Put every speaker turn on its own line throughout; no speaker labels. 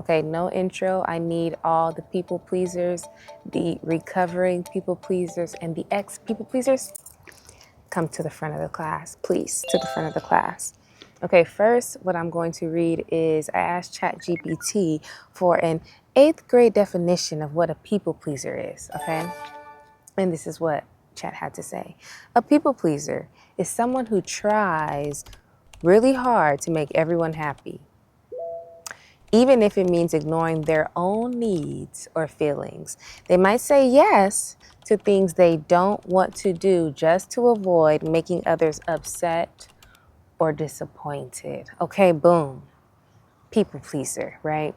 Okay, no intro. I need all the people pleasers, the recovering people pleasers, and the ex people pleasers. Come to the front of the class, please, to the front of the class. Okay, first, what I'm going to read is I asked ChatGPT for an 8th grade definition of what a people pleaser is, okay? And this is what Chat had to say. A people pleaser is someone who tries really hard to make everyone happy, even if it means ignoring their own needs or feelings. They might say yes to things they don't want to do just to avoid making others upset or disappointed. Okay, boom. People pleaser, right?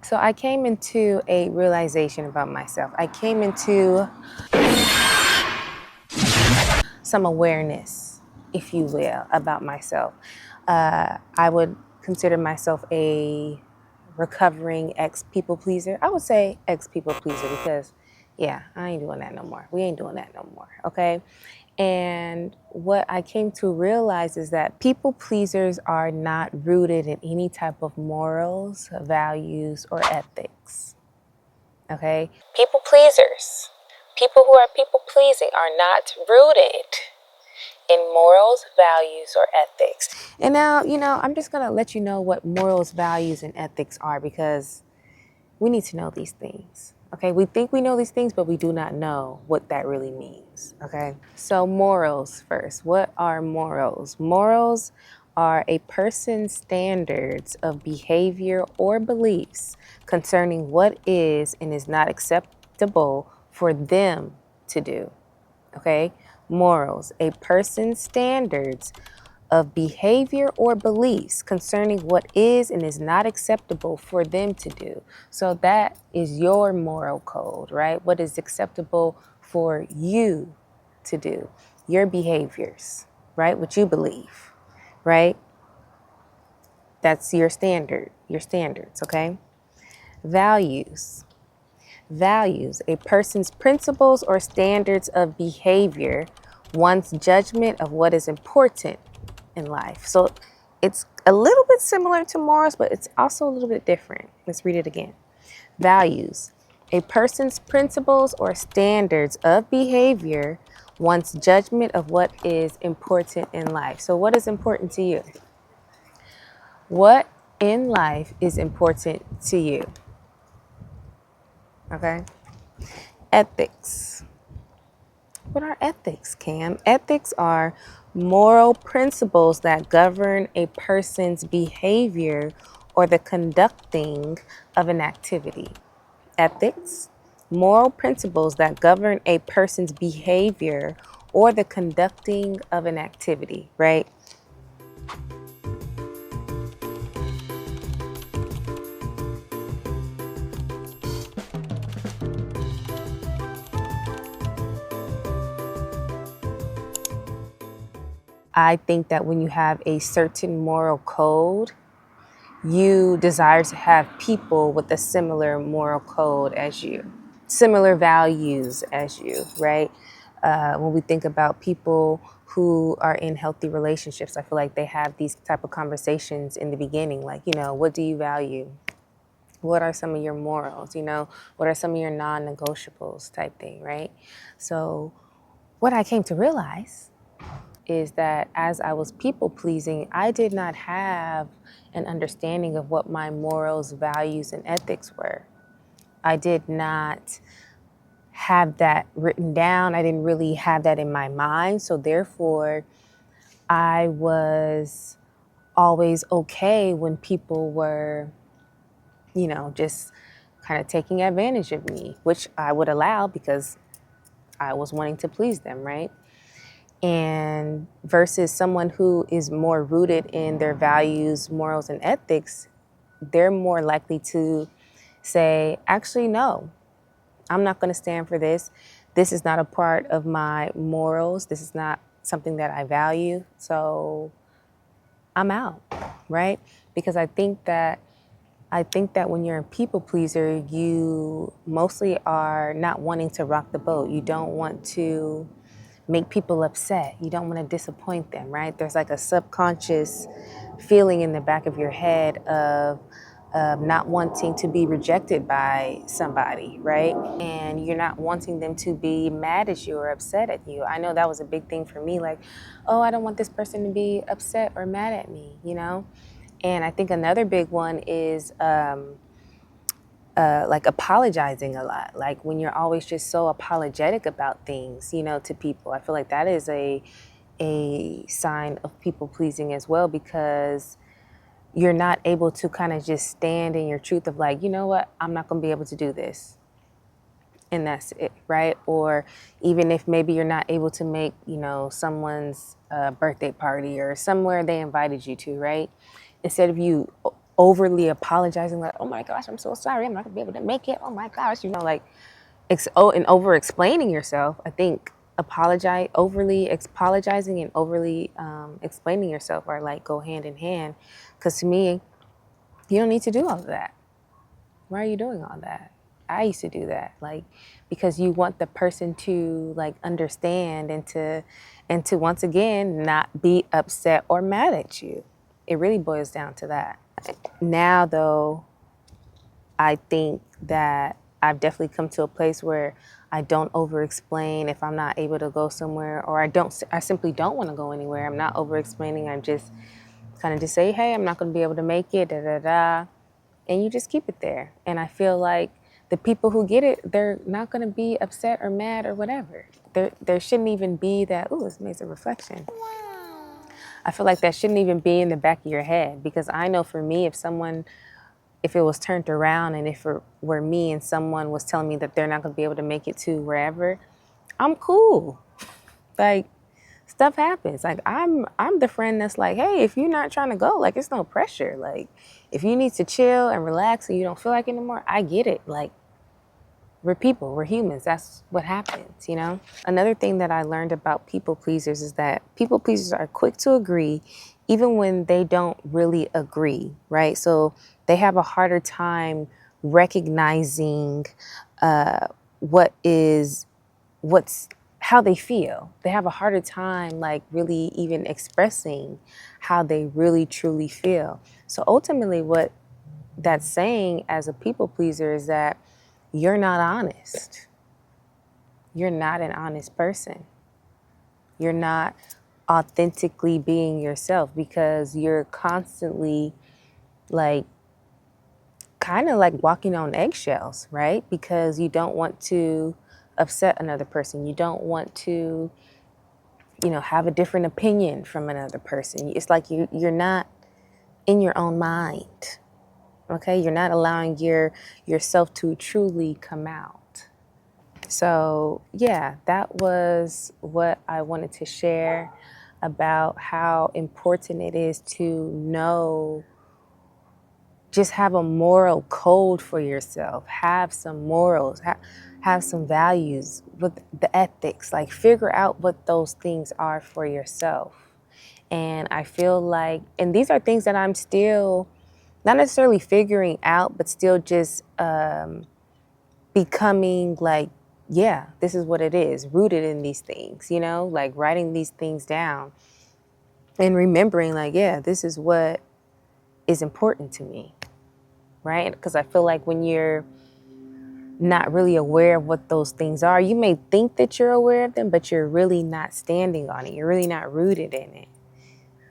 So I came into a realization about myself. I came into some awareness, if you will, about myself. I would consider myself a recovering ex-people pleaser. I would say ex-people pleaser because, yeah, I ain't doing that no more. We ain't doing that no more, okay? And what I came to realize is that people pleasers are not rooted in any type of morals, values, or ethics, okay? People pleasers, people who are people pleasing are not rooted in morals, values, or ethics. And now, I'm just going to let you know what morals, values, and ethics are because we need to know these things. Okay, we think we know these things, but we do not know what that really means. Okay, so morals first. What are morals? Morals are a person's standards of behavior or beliefs concerning what is and is not acceptable for them to do. Okay, morals, a person's standards of behavior or beliefs concerning what is and is not acceptable for them to do. So that is your moral code, right? What is acceptable for you to do, your behaviors, right? What you believe, right? That's your standards, okay? Values. Values, a person's principles or standards of behavior, one's judgment of what is important in life. So it's a little bit similar to morals, but it's also a little bit different. Let's read it again. Values, a person's principles or standards of behavior, one's judgment of what is important in life. So what is important to you? What in life is important to you? Okay. Ethics. What are ethics, Cam? Ethics are moral principles that govern a person's behavior or the conducting of an activity. Ethics, moral principles that govern a person's behavior or the conducting of an activity, right? I think that when you have a certain moral code, you desire to have people with a similar moral code as you, similar values as you, right? When we think about people who are in healthy relationships, I feel like they have these type of conversations in the beginning, like, what do you value? What are some of your morals? What are some of your non-negotiables type thing, right? So what I came to realize is that as I was people pleasing, I did not have an understanding of what my morals, values, and ethics were. I did not have that written down. I didn't really have that in my mind. So therefore, I was always okay when people were, just kind of taking advantage of me, which I would allow because I was wanting to please them, right? And versus someone who is more rooted in their values, morals, and ethics, they're more likely to say, actually, no, I'm not going to stand for this. This is not a part of my morals. This is not something that I value. So I'm out, right? Because I think that when you're a people pleaser, you mostly are not wanting to rock the boat. You don't want to make people upset. You don't want to disappoint them, right? There's like a subconscious feeling in the back of your head of not wanting to be rejected by somebody, right? And you're not wanting them to be mad at you or upset at you. I know that was a big thing for me, like, oh, I don't want this person to be upset or mad at me, you know? And I think another big one is like apologizing a lot. Like when you're always just so apologetic about things, you know, to people. I feel like that is a sign of people pleasing as well, because you're not able to kind of just stand in your truth of like, you know what, I'm not going to be able to do this. And that's it, right? Or even if maybe you're not able to make, you know, someone's birthday party or somewhere they invited you to, right? Instead of you overly apologizing, like, oh my gosh, I'm so sorry, I'm not gonna be able to make it. Oh my gosh, you know, like, and over explaining yourself. I think overly apologizing and overly explaining yourself are like go hand in hand. Because to me, you don't need to do all of that. Why are you doing all that? I used to do that, like, because you want the person to like understand and to once again not be upset or mad at you. It really boils down to that. Now though, I think that I've definitely come to a place where I don't over explain if I'm not able to go somewhere, or I simply don't want to go anywhere. I'm not over explaining. I'm just kind of just say, hey, I'm not going to be able to make it, da da da. And you just keep it there. And I feel like the people who get it, they're not going to be upset or mad or whatever. There shouldn't even be that, ooh, this makes a reflection. I feel like that shouldn't even be in the back of your head, because I know for me, if it was turned around and if it were me and someone was telling me that they're not going to be able to make it to wherever, I'm cool. Like, stuff happens. Like, I'm the friend that's like, hey, if you're not trying to go, like, it's no pressure. Like, if you need to chill and relax and you don't feel like it anymore, I get it. Like, we're people, we're humans. That's what happens, you know? Another thing that I learned about people pleasers is that people pleasers are quick to agree even when they don't really agree, right? So they have a harder time recognizing what is what's how they feel. They have a harder time like really even expressing how they really truly feel. So ultimately what that's saying as a people pleaser is that you're not honest. You're not an honest person. You're not authentically being yourself, because you're constantly like kind of like walking on eggshells, right? Because you don't want to upset another person. You don't want to, you know, have a different opinion from another person. It's like you're not in your own mind. Okay? You're not allowing yourself to truly come out. So, yeah, that was what I wanted to share about how important it is to know, just have a moral code for yourself, have some morals, have some values with the ethics, like figure out what those things are for yourself. And I feel like, and these are things that I'm still not necessarily figuring out, but still just becoming like, yeah, this is what it is, rooted in these things, you know, like writing these things down and remembering like, yeah, this is what is important to me, right? Because I feel like when you're not really aware of what those things are, you may think that you're aware of them, but you're really not standing on it. You're really not rooted in it,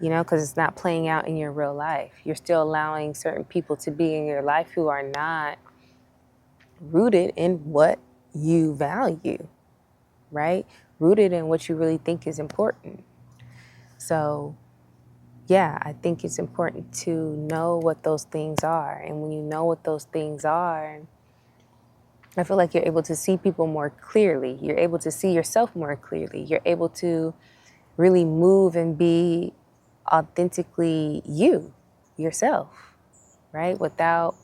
you know, because it's not playing out in your real life. You're still allowing certain people to be in your life who are not rooted in what you value, right? Rooted in what you really think is important. So, yeah, I think it's important to know what those things are. And when you know what those things are, I feel like you're able to see people more clearly. You're able to see yourself more clearly. You're able to really move and be authentically yourself, right? Without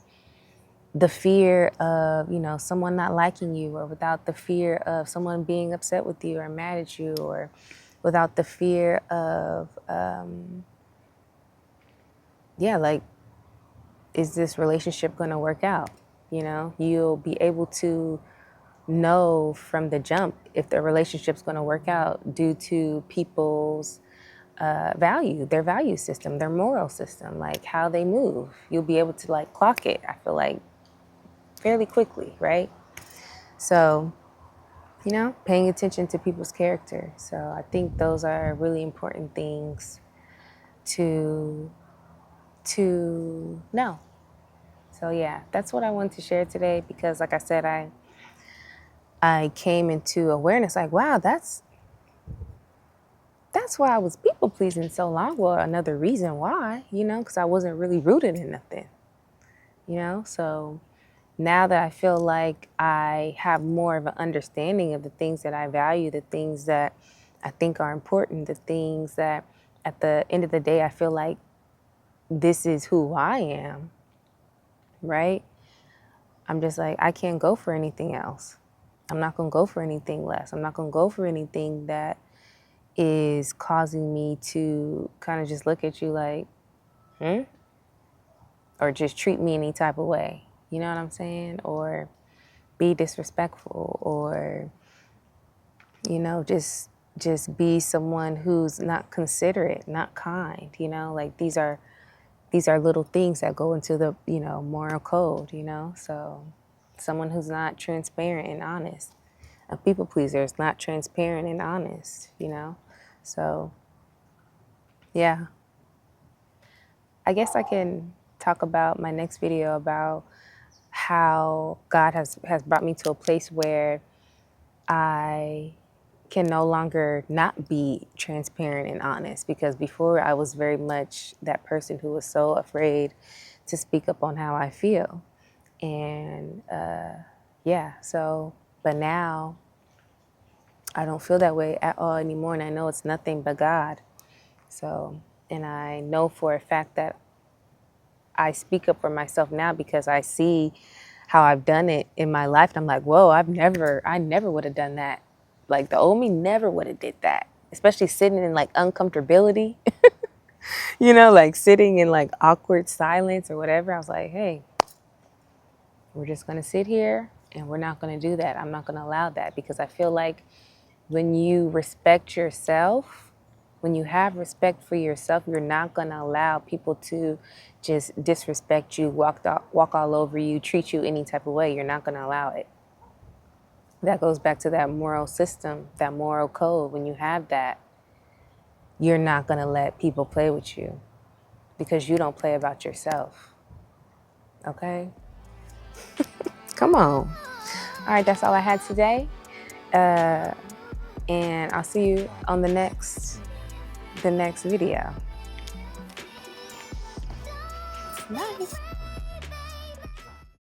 the fear of, you know, someone not liking you, or without the fear of someone being upset with you or mad at you, or without the fear of, like, is this relationship going to work out? You know, you'll be able to know from the jump if the relationship's going to work out due to people's value, their value system, their moral system, like how they move. You'll be able to like clock it, I feel like, fairly quickly, right? So, you know, paying attention to people's character. So I think those are really important things to know. So yeah, that's what I wanted to share today because like I said, I came into awareness like, wow, that's why I was people pleasing so long. Well, another reason why, you know, because I wasn't really rooted in nothing, you know. So now that I feel like I have more of an understanding of the things that I value, the things that I think are important, the things that at the end of the day, I feel like this is who I am, right? I'm just like, I can't go for anything else. I'm not going to go for anything less. I'm not going to go for anything that is causing me to kind of just look at you like, or just treat me any type of way. You know what I'm saying? Or be disrespectful, or, you know, just be someone who's not considerate, not kind, you know? Like these are little things that go into the, you know, moral code, you know? So someone who's not transparent and honest. A people pleaser is not transparent and honest, you know? So, yeah. I guess I can talk about my next video about how God has brought me to a place where I can no longer not be transparent and honest, because before I was very much that person who was so afraid to speak up on how I feel. And yeah, so, but now I don't feel that way at all anymore. And I know it's nothing but God. So, and I know for a fact that I speak up for myself now because I see how I've done it in my life. And I'm like, whoa, I never would have done that. Like the old me never would have did that, especially sitting in like uncomfortability, you know, like sitting in like awkward silence or whatever. I was like, hey, we're just going to sit here and we're not going to do that. I'm not going to allow that, because I feel like when you respect yourself, when you have respect for yourself, you're not going to allow people to just disrespect you, walk all over you, treat you any type of way. You're not going to allow it. That goes back to that moral system, that moral code. When you have that, you're not going to let people play with you because you don't play about yourself. Okay? Come on. All right, that's all I had today. And I'll see you on the next video.